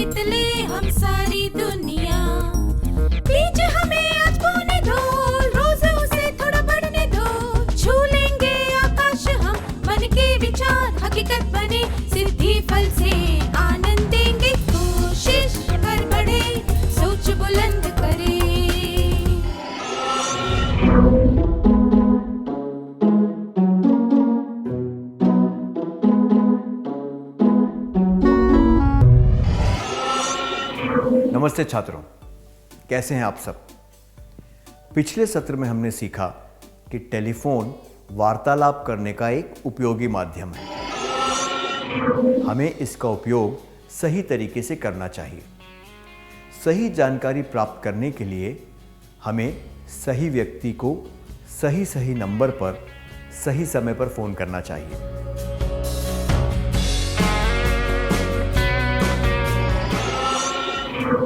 जीत ले हम सारी दुनिया। बीच हमें आज बोने दो, रोज उसे थोड़ा बढ़ने दो। छू लेंगे आकाश हम, मन के विचार हकीकत बने। सिद्धि फल से आनंद देंगे, कोशिश कर बढ़े, सोच बुलंद करे। नमस्ते छात्रों, कैसे हैं आप सब। पिछले सत्र में हमने सीखा कि टेलीफोन वार्तालाप करने का एक उपयोगी माध्यम है। हमें इसका उपयोग सही तरीके से करना चाहिए। सही जानकारी प्राप्त करने के लिए हमें सही व्यक्ति को सही नंबर पर सही समय पर फोन करना चाहिए।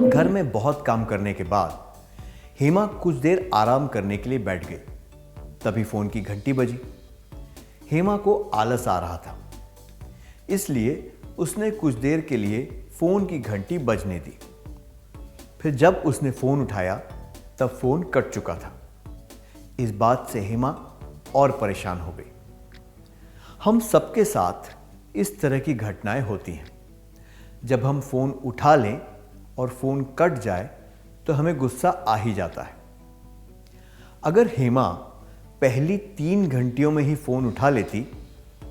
घर में बहुत काम करने के बाद हेमा कुछ देर आराम करने के लिए बैठ गई। तभी फोन की घंटी बजी। हेमा को आलस आ रहा था, इसलिए उसने कुछ देर के लिए फोन की घंटी बजने दी। फिर जब उसने फोन उठाया तब फोन कट चुका था। इस बात से हेमा और परेशान हो गई। हम सबके साथ इस तरह की घटनाएं होती हैं। जब हम फोन उठा लें और फोन कट जाए तो हमें गुस्सा आ ही जाता है। अगर हेमा पहली 3 घंटियों में ही फोन उठा लेती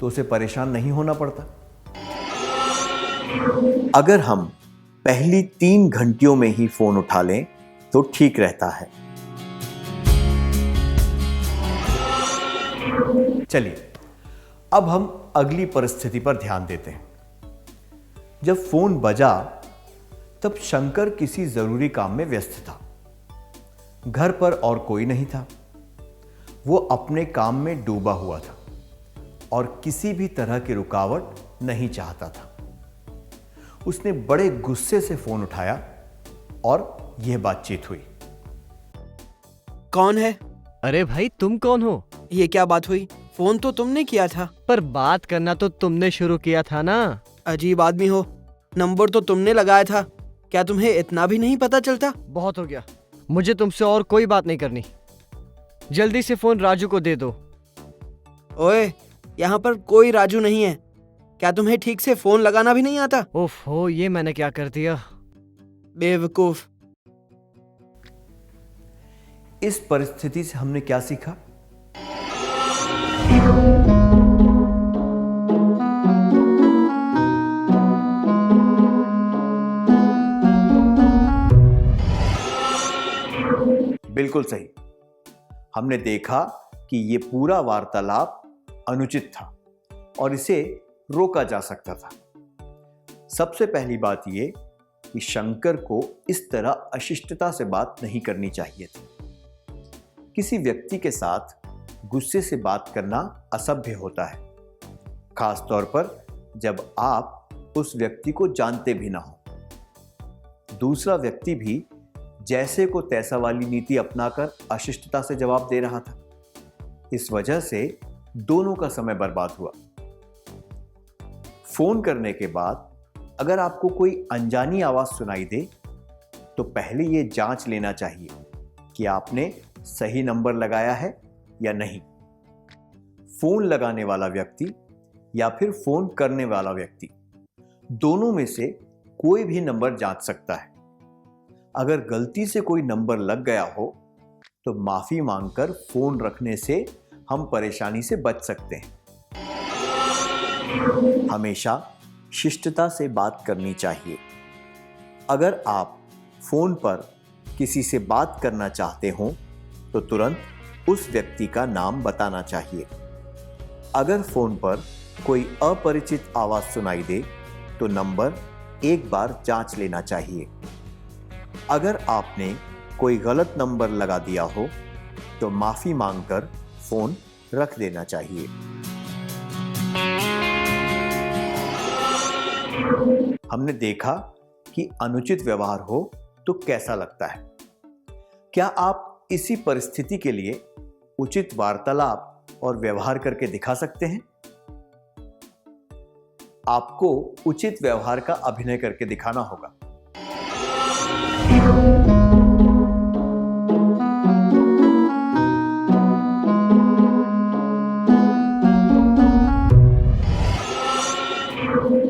तो उसे परेशान नहीं होना पड़ता। अगर हम पहली 3 घंटियों में ही फोन उठा लें तो ठीक रहता है। चलिए अब हम अगली परिस्थिति पर ध्यान देते हैं। जब फोन बजा तब शंकर किसी जरूरी काम में व्यस्त था। घर पर और कोई नहीं था। वो अपने काम में डूबा हुआ था और किसी भी तरह की रुकावट नहीं चाहता था। उसने बड़े गुस्से से फोन उठाया और यह बातचीत हुई। कौन है? अरे भाई, तुम कौन हो? ये क्या बात हुई? फोन तो तुमने किया था। पर बात करना तो तुमने शुरू किया था ना। अजीब आदमी हो। नंबर तो तुमने लगाया था। क्या तुम्हें इतना भी नहीं पता चलता? बहुत हो गया, मुझे तुमसे और कोई बात नहीं करनी। जल्दी से फोन राजू को दे दो। ओए, यहाँ पर कोई राजू नहीं है। क्या तुम्हें ठीक से फोन लगाना भी नहीं आता? उफ हो, ये मैंने क्या कर दिया। बेवकूफ। इस परिस्थिति से हमने क्या सीखा? बिल्कुल सही। हमने देखा कि यह पूरा वार्तालाप अनुचित था और इसे रोका जा सकता था। सबसे पहली बात यह कि शंकर को इस तरह अशिष्टता से बात नहीं करनी चाहिए थी। किसी व्यक्ति के साथ गुस्से से बात करना असभ्य होता है, खास तौर पर जब आप उस व्यक्ति को जानते भी ना हो। दूसरा व्यक्ति भी जैसे को तैसा वाली नीति अपनाकर अशिष्टता से जवाब दे रहा था। इस वजह से दोनों का समय बर्बाद हुआ। फोन करने के बाद अगर आपको कोई अनजानी आवाज सुनाई दे तो पहले यह जांच लेना चाहिए कि आपने सही नंबर लगाया है या नहीं। फोन लगाने वाला व्यक्ति या फिर फोन करने वाला व्यक्ति, दोनों में से कोई भी नंबर जांच सकता है। अगर गलती से कोई नंबर लग गया हो तो माफी मांगकर फोन रखने से हम परेशानी से बच सकते हैं। हमेशा शिष्टता से बात करनी चाहिए। अगर आप फोन पर किसी से बात करना चाहते हो तो तुरंत उस व्यक्ति का नाम बताना चाहिए। अगर फोन पर कोई अपरिचित आवाज सुनाई दे तो नंबर एक बार जांच लेना चाहिए। अगर आपने कोई गलत नंबर लगा दिया हो तो माफी मांगकर फोन रख देना चाहिए। हमने देखा कि अनुचित व्यवहार हो तो कैसा लगता है। क्या आप इसी परिस्थिति के लिए उचित वार्तालाप और व्यवहार करके दिखा सकते हैं? आपको उचित व्यवहार का अभिनय करके दिखाना होगा।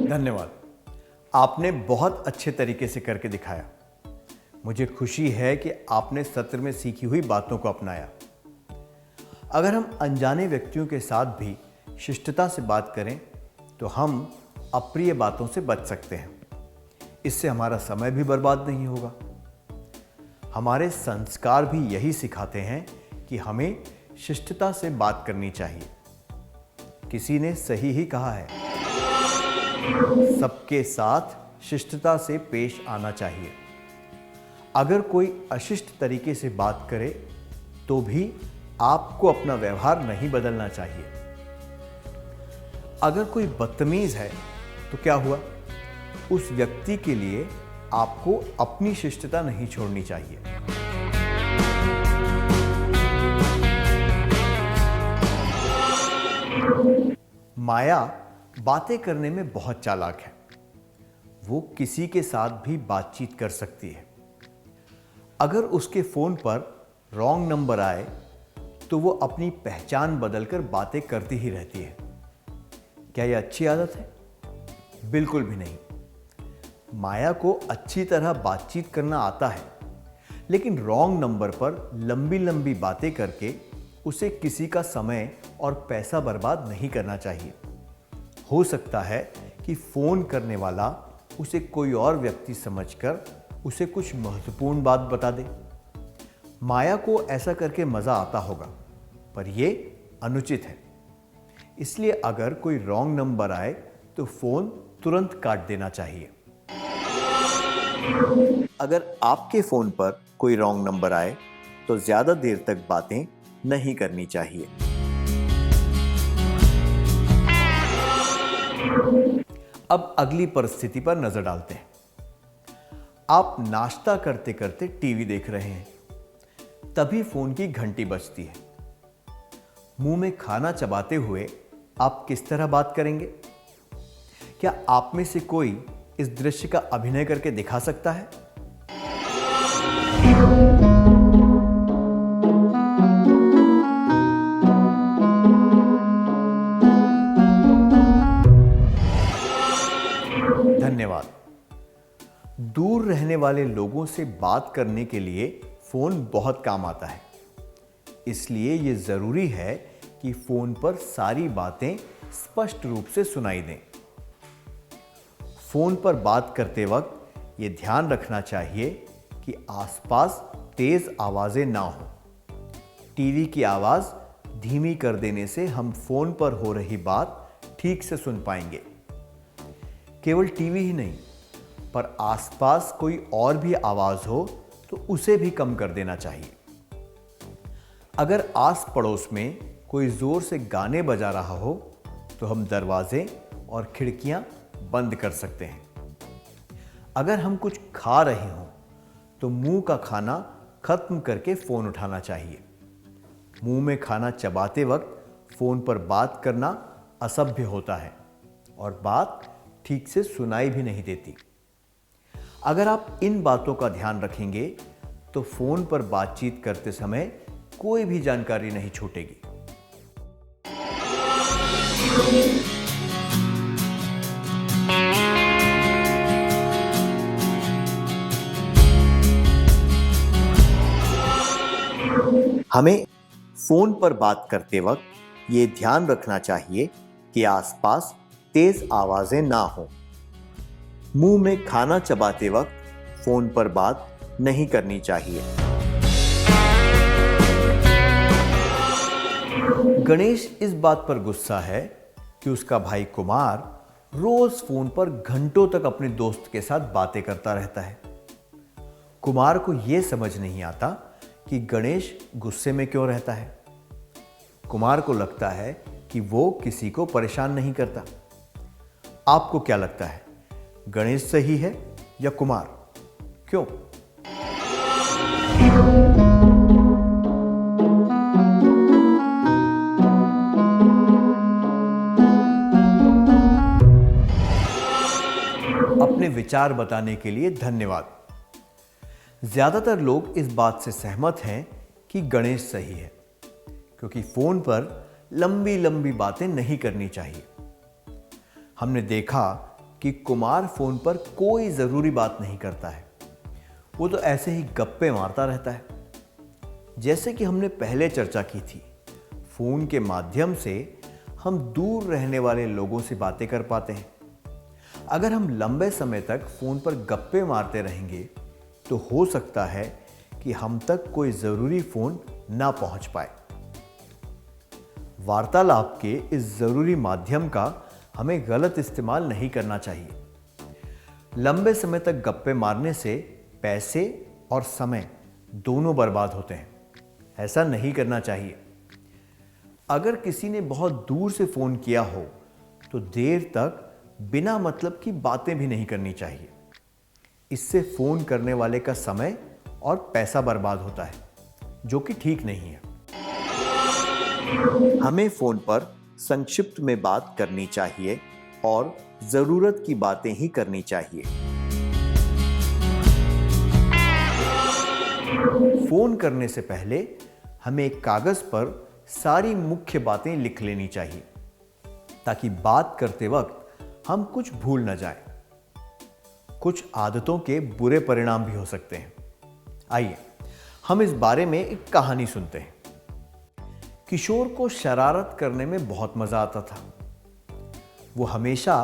धन्यवाद। आपने बहुत अच्छे तरीके से करके दिखाया। मुझे खुशी है कि आपने सत्र में सीखी हुई बातों को अपनाया। अगर हम अनजाने व्यक्तियों के साथ भी शिष्टता से बात करें तो हम अप्रिय बातों से बच सकते हैं। इससे हमारा समय भी बर्बाद नहीं होगा। हमारे संस्कार भी यही सिखाते हैं कि हमें शिष्टता से बात करनी चाहिए। किसी ने सही ही कहा है, सबके साथ शिष्टता से पेश आना चाहिए। अगर कोई अशिष्ट तरीके से बात करे तो भी आपको अपना व्यवहार नहीं बदलना चाहिए। अगर कोई बदतमीज है तो क्या हुआ, उस व्यक्ति के लिए आपको अपनी शिष्टता नहीं छोड़नी चाहिए। माया बातें करने में बहुत चालाक है। वो किसी के साथ भी बातचीत कर सकती है। अगर उसके फोन पर रॉन्ग नंबर आए तो वो अपनी पहचान बदलकर बातें करती ही रहती है। क्या यह अच्छी आदत है? बिल्कुल भी नहीं। माया को अच्छी तरह बातचीत करना आता है, लेकिन रॉन्ग नंबर पर लंबी लंबी बातें करके उसे किसी का समय और पैसा बर्बाद नहीं करना चाहिए। हो सकता है कि फोन करने वाला उसे कोई और व्यक्ति समझकर उसे कुछ महत्वपूर्ण बात बता दे। माया को ऐसा करके मजा आता होगा, पर यह अनुचित है। इसलिए अगर कोई रॉन्ग नंबर आए तो फोन तुरंत काट देना चाहिए। अगर आपके फोन पर कोई रॉन्ग नंबर आए तो ज्यादा देर तक बातें नहीं करनी चाहिए। अब अगली परिस्थिति पर नजर डालते हैं। आप नाश्ता करते करते टीवी देख रहे हैं, तभी फोन की घंटी बजती है। मुंह में खाना चबाते हुए आप किस तरह बात करेंगे? क्या आप में से कोई इस दृश्य का अभिनय करके दिखा सकता है? धन्यवाद। दूर रहने वाले लोगों से बात करने के लिए फोन बहुत काम आता है। इसलिए यह जरूरी है कि फोन पर सारी बातें स्पष्ट रूप से सुनाई दें। फोन पर बात करते वक्त यह ध्यान रखना चाहिए कि आसपास तेज आवाजें ना हो। टीवी की आवाज धीमी कर देने से हम फोन पर हो रही बात ठीक से सुन पाएंगे। केवल टीवी ही नहीं, पर आसपास कोई और भी आवाज हो तो उसे भी कम कर देना चाहिए। अगर आस पड़ोस में कोई जोर से गाने बजा रहा हो तो हम दरवाजे और खिड़कियां बंद कर सकते हैं। अगर हम कुछ खा रहे हों तो मुंह का खाना खत्म करके फोन उठाना चाहिए। मुंह में खाना चबाते वक्त फोन पर बात करना असभ्य होता है और बात ठीक से सुनाई भी नहीं देती। अगर आप इन बातों का ध्यान रखेंगे तो फोन पर बातचीत करते समय कोई भी जानकारी नहीं छूटेगी। हमें फोन पर बात करते वक्त ये ध्यान रखना चाहिए कि आसपास तेज आवाजें ना हो। मुंह में खाना चबाते वक्त फोन पर बात नहीं करनी चाहिए। गणेश इस बात पर गुस्सा है कि उसका भाई कुमार रोज फोन पर घंटों तक अपने दोस्त के साथ बातें करता रहता है। कुमार को यह समझ नहीं आता कि गणेश गुस्से में क्यों रहता है। कुमार को लगता है कि वो किसी को परेशान नहीं करता। आपको क्या लगता है, गणेश सही है या कुमार? क्यों? अपने विचार बताने के लिए धन्यवाद। ज्यादातर लोग इस बात से सहमत हैं कि गणेश सही है, क्योंकि फोन पर लंबी लंबी बातें नहीं करनी चाहिए। हमने देखा कि कुमार फोन पर कोई जरूरी बात नहीं करता है, वो तो ऐसे ही गप्पे मारता रहता है। जैसे कि हमने पहले चर्चा की थी, फोन के माध्यम से हम दूर रहने वाले लोगों से बातें कर पाते हैं। अगर हम लंबे समय तक फोन पर गप्पे मारते रहेंगे तो हो सकता है कि हम तक कोई जरूरी फोन ना पहुंच पाए। वार्तालाप के इस जरूरी माध्यम का हमें गलत इस्तेमाल नहीं करना चाहिए। लंबे समय तक गप्पे मारने से पैसे और समय दोनों बर्बाद होते हैं। ऐसा नहीं करना चाहिए। अगर किसी ने बहुत दूर से फोन किया हो तो देर तक बिना मतलब की बातें भी नहीं करनी चाहिए। इससे फोन करने वाले का समय और पैसा बर्बाद होता है, जो कि ठीक नहीं है। हमें फोन पर संक्षिप्त में बात करनी चाहिए और जरूरत की बातें ही करनी चाहिए। फोन करने से पहले हमें एक कागज पर सारी मुख्य बातें लिख लेनी चाहिए, ताकि बात करते वक्त हम कुछ भूल न जाएं। कुछ आदतों के बुरे परिणाम भी हो सकते हैं। आइए हम इस बारे में एक कहानी सुनते हैं। किशोर को शरारत करने में बहुत मजा आता था। वो हमेशा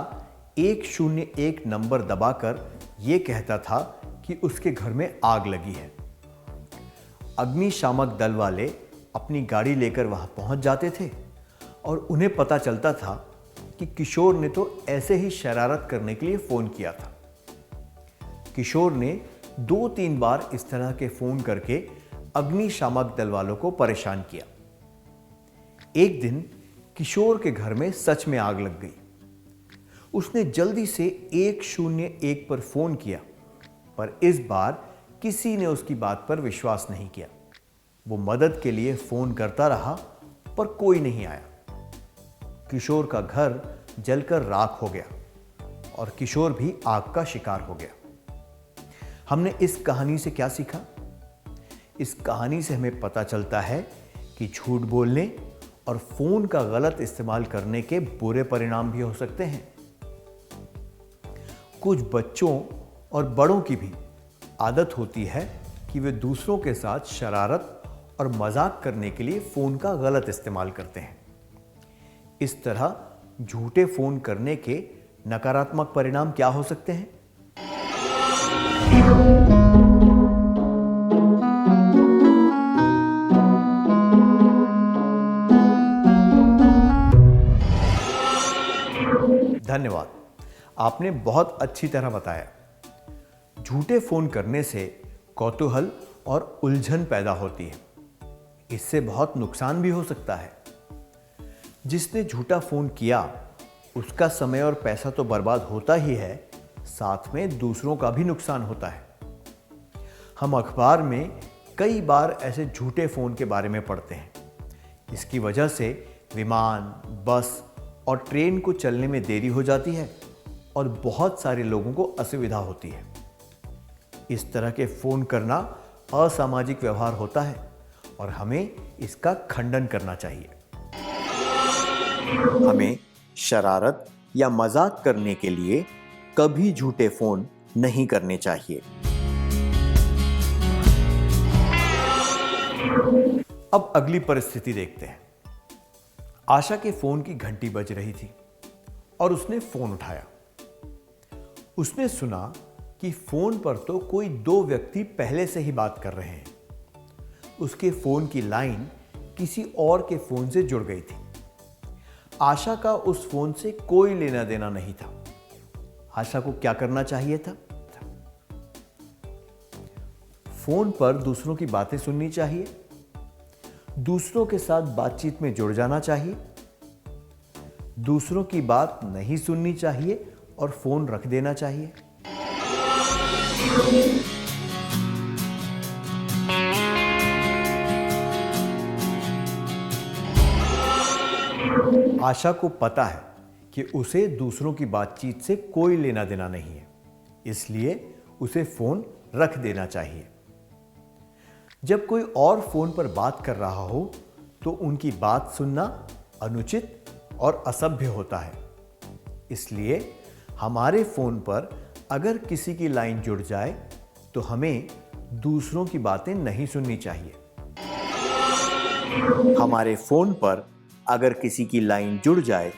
101 नंबर दबाकर यह कहता था कि उसके घर में आग लगी है। अग्निशामक दल वाले अपनी गाड़ी लेकर वहां पहुंच जाते थे और उन्हें पता चलता था कि किशोर ने तो ऐसे ही शरारत करने के लिए फोन किया था। किशोर ने 2-3 बार इस तरह के फोन करके अग्निशामक दल वालों को परेशान किया। एक दिन किशोर के घर में सच में आग लग गई। उसने जल्दी से 101 पर फोन किया, पर इस बार किसी ने उसकी बात पर विश्वास नहीं किया। वो मदद के लिए फोन करता रहा, पर कोई नहीं आया। किशोर का घर जलकर राख हो गया और किशोर भी आग का शिकार हो गया। हमने इस कहानी से क्या सीखा? इस कहानी से हमें पता चलता है कि झूठ बोलने और फोन का गलत इस्तेमाल करने के बुरे परिणाम भी हो सकते हैं। कुछ बच्चों और बड़ों की भी आदत होती है कि वे दूसरों के साथ शरारत और मजाक करने के लिए फोन का गलत इस्तेमाल करते हैं। इस तरह झूठे फोन करने के नकारात्मक परिणाम क्या हो सकते हैं? धन्यवाद, आपने बहुत अच्छी तरह बताया। झूठे फोन करने से कौतूहल और उलझन पैदा होती है। इससे बहुत नुकसान भी हो सकता है। जिसने झूठा फोन किया उसका समय और पैसा तो बर्बाद होता ही है, साथ में दूसरों का भी नुकसान होता है। हम अखबार में कई बार ऐसे झूठे फोन के बारे में पढ़ते हैं। इसकी वजह से विमान, बस और ट्रेन को चलने में देरी हो जाती है और बहुत सारे लोगों को असुविधा होती है। इस तरह के फोन करना असामाजिक व्यवहार होता है और हमें इसका खंडन करना चाहिए। हमें शरारत या मजाक करने के लिए कभी झूठे फोन नहीं करने चाहिए। अब अगली परिस्थिति देखते हैं। आशा के फोन की घंटी बज रही थी और उसने फोन उठाया। उसने सुना कि फोन पर तो कोई 2 व्यक्ति पहले से ही बात कर रहे हैं। उसके फोन की लाइन किसी और के फोन से जुड़ गई थी। आशा का उस फोन से कोई लेना देना नहीं था। आशा को क्या करना चाहिए था? फोन पर दूसरों की बातें सुननी चाहिए, दूसरों के साथ बातचीत में जुड़ जाना चाहिए, दूसरों की बात नहीं सुननी चाहिए और फोन रख देना चाहिए। आशा को पता है कि उसे दूसरों की बातचीत से कोई लेना देना नहीं है, इसलिए उसे फोन रख देना चाहिए। जब कोई और फोन पर बात कर रहा हो तो उनकी बात सुनना अनुचित और असभ्य होता है। इसलिए हमारे फोन पर अगर किसी की लाइन जुड़ जाए तो हमें दूसरों की बातें नहीं सुननी चाहिए। हमारे फोन पर अगर किसी की लाइन जुड़ जाए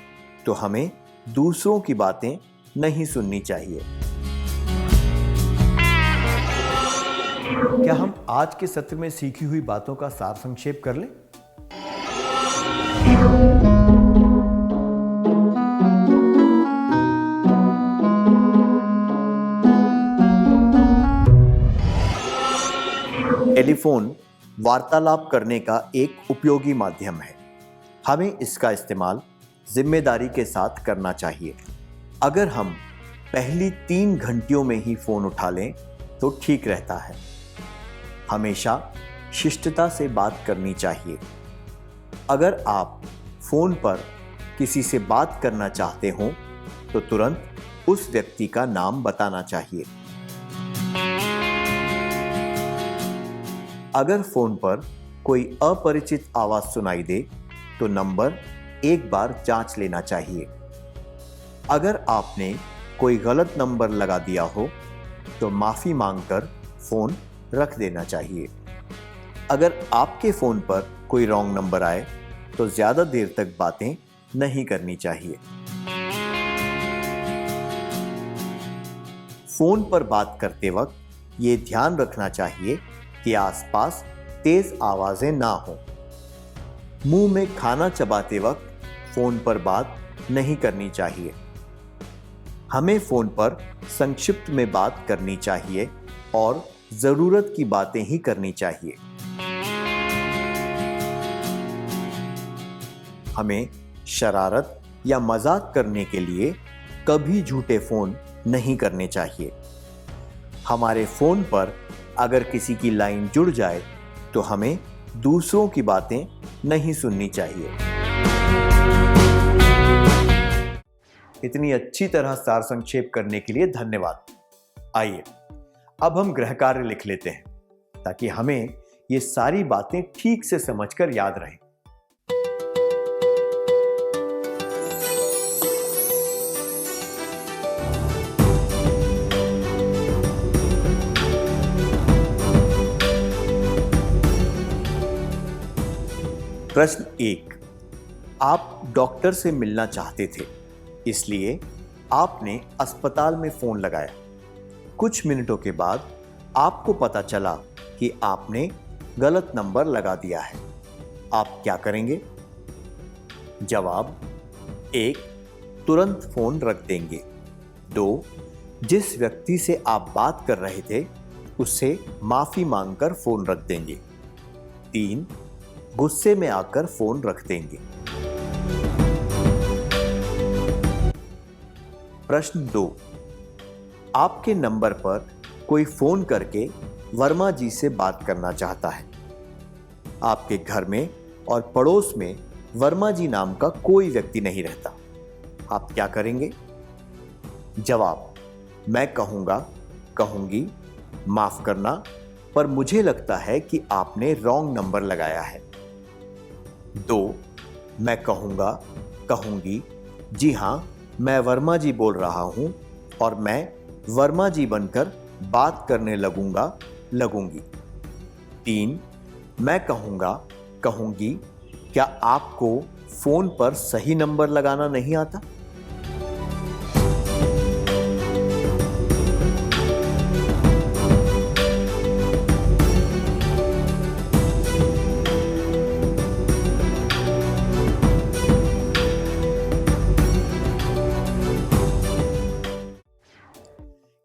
तो हमें दूसरों की बातें नहीं सुननी चाहिए। क्या हम आज के सत्र में सीखी हुई बातों का सार संक्षेप कर लें? टेलीफोन वार्तालाप करने का एक उपयोगी माध्यम है। हमें इसका इस्तेमाल जिम्मेदारी के साथ करना चाहिए। अगर हम पहली 3 घंटियों में ही फोन उठा लें तो ठीक रहता है। हमेशा शिष्टता से बात करनी चाहिए। अगर आप फोन पर किसी से बात करना चाहते हो तो तुरंत उस व्यक्ति का नाम बताना चाहिए। अगर फोन पर कोई अपरिचित आवाज सुनाई दे तो नंबर एक बार जांच लेना चाहिए। अगर आपने कोई गलत नंबर लगा दिया हो तो माफी मांगकर फोन रख देना चाहिए। अगर आपके फोन पर कोई रॉन्ग नंबर आए तो ज्यादा देर तक बातें नहीं करनी चाहिए। फोन पर बात करते वक्त ये ध्यान रखना चाहिए कि आसपास तेज आवाजें ना हो। मुंह में खाना चबाते वक्त फोन पर बात नहीं करनी चाहिए। हमें फोन पर संक्षिप्त में बात करनी चाहिए और जरूरत की बातें ही करनी चाहिए। हमें शरारत या मजाक करने के लिए कभी झूठे फोन नहीं करने चाहिए। हमारे फोन पर अगर किसी की लाइन जुड़ जाए तो हमें दूसरों की बातें नहीं सुननी चाहिए। इतनी अच्छी तरह सार संक्षेप करने के लिए धन्यवाद। आइए अब हम गृह कार्य लिख लेते हैं ताकि हमें ये सारी बातें ठीक से समझकर याद रहें। प्रश्न 1, आप डॉक्टर से मिलना चाहते थे, इसलिए आपने अस्पताल में फोन लगाया। कुछ मिनटों के बाद आपको पता चला कि आपने गलत नंबर लगा दिया है। आप क्या करेंगे? जवाब: 1, तुरंत फोन रख देंगे। 2, जिस व्यक्ति से आप बात कर रहे थे उससे माफी मांगकर फोन रख देंगे। 3, गुस्से में आकर फोन रख देंगे। प्रश्न 2, आपके नंबर पर कोई फोन करके वर्मा जी से बात करना चाहता है। आपके घर में और पड़ोस में वर्मा जी नाम का कोई व्यक्ति नहीं रहता। आप क्या करेंगे? जवाब: मैं कहूंगा, कहूंगी, माफ करना, पर मुझे लगता है कि आपने रॉन्ग नंबर लगाया है। 2, मैं कहूंगा, कहूंगी, जी हां, मैं वर्मा जी बोल रहा हूं और मैं वर्मा जी बनकर बात करने लगूंगा, लगूंगी। 3, मैं कहूंगा, कहूंगी, क्या आपको फोन पर सही नंबर लगाना नहीं आता?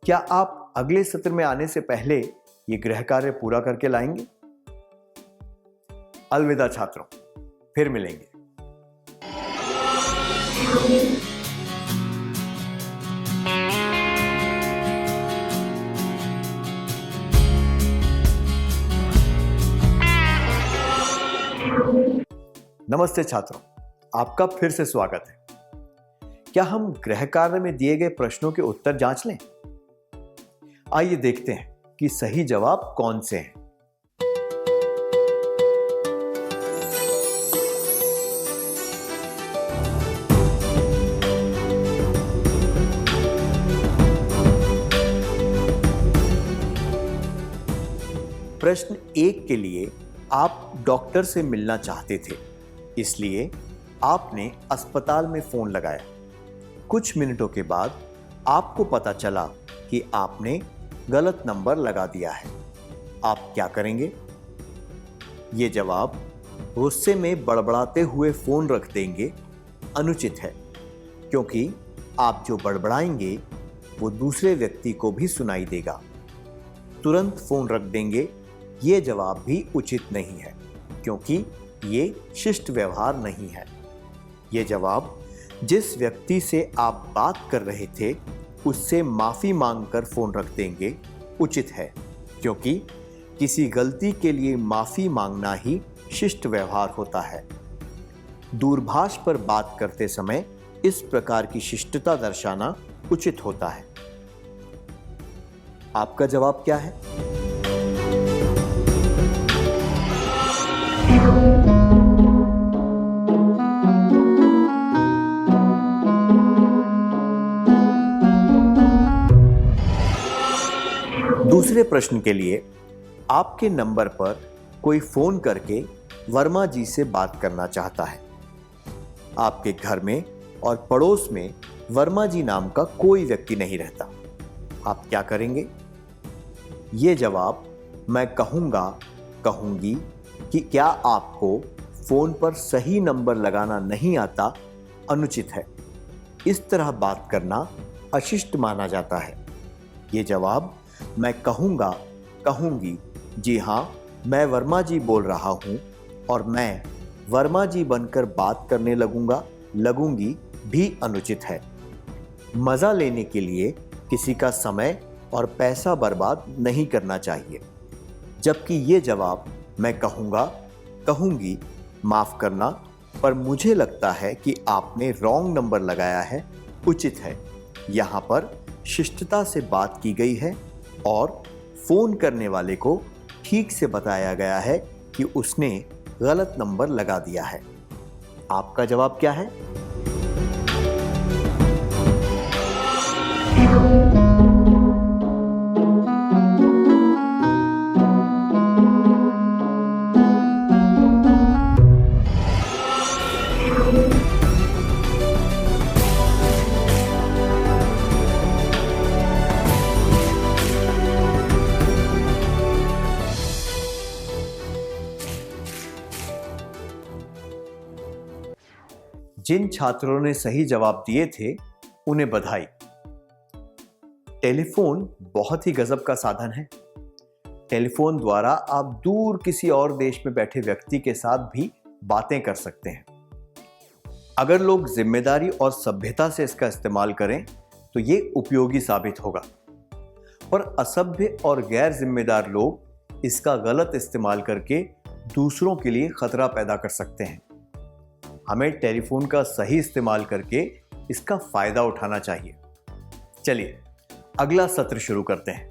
क्या आप अगले सत्र में आने से पहले ये गृह कार्य पूरा करके लाएंगे? अलविदा छात्रों, फिर मिलेंगे। नमस्ते छात्रों, आपका फिर से स्वागत है। क्या हम गृह कार्य में दिए गए प्रश्नों के उत्तर जांच लें? आइए देखते हैं कि सही जवाब कौन से हैं। प्रश्न 1 के लिए आप डॉक्टर से मिलना चाहते थे, इसलिए आपने अस्पताल में फोन लगाया। कुछ मिनटों के बाद आपको पता चला कि आपने गलत नंबर लगा दिया है। आप क्या करेंगे? ये जवाब गुस्से में बड़बड़ाते हुए फोन रख देंगे अनुचित है, क्योंकि आप जो बड़बड़ाएंगे वो दूसरे व्यक्ति को भी सुनाई देगा। तुरंत फोन रख देंगे, ये जवाब भी उचित नहीं है, क्योंकि ये शिष्ट व्यवहार नहीं है। ये जवाब जिस व्यक्ति से आप बात कर रहे थे उससे माफी मांगकर फोन रख देंगे उचित है, क्योंकि किसी गलती के लिए माफी मांगना ही शिष्ट व्यवहार होता है। दूरभाष पर बात करते समय इस प्रकार की शिष्टता दर्शाना उचित होता है। आपका जवाब क्या है? दूसरे प्रश्न के लिए आपके नंबर पर कोई फोन करके वर्मा जी से बात करना चाहता है। आपके घर में और पड़ोस में वर्मा जी नाम का कोई व्यक्ति नहीं रहता। आप क्या करेंगे? ये जवाब मैं कहूँगा, कहूँगी कि क्या आपको फोन पर सही नंबर लगाना नहीं आता अनुचित है। इस तरह बात करना अशिष्ट माना जाता है। ये जवाब मैं कहूँगा, कहूँगी, जी हाँ मैं वर्मा जी बोल रहा हूँ और मैं वर्मा जी बनकर बात करने लगूंगा, लगूंगी भी अनुचित है। मज़ा लेने के लिए किसी का समय और पैसा बर्बाद नहीं करना चाहिए। जबकि ये जवाब मैं कहूँगा, कहूँगी, माफ़ करना पर मुझे लगता है कि आपने रॉन्ग नंबर लगाया है उचित है। यहाँ पर शिष्टता से बात की गई है और फ़ोन करने वाले को ठीक से बताया गया है कि उसने गलत नंबर लगा दिया है। आपका जवाब क्या है? जिन छात्रों ने सही जवाब दिए थे उन्हें बधाई। टेलीफोन बहुत ही गजब का साधन है। टेलीफोन द्वारा आप दूर किसी और देश में बैठे व्यक्ति के साथ भी बातें कर सकते हैं। अगर लोग जिम्मेदारी और सभ्यता से इसका इस्तेमाल करें तो ये उपयोगी साबित होगा, पर असभ्य और गैर जिम्मेदार लोग इसका गलत इस्तेमाल करके दूसरों के लिए खतरा पैदा कर सकते हैं। हमें टेलीफोन का सही इस्तेमाल करके इसका फायदा उठाना चाहिए। चलिए अगला सत्र शुरू करते हैं।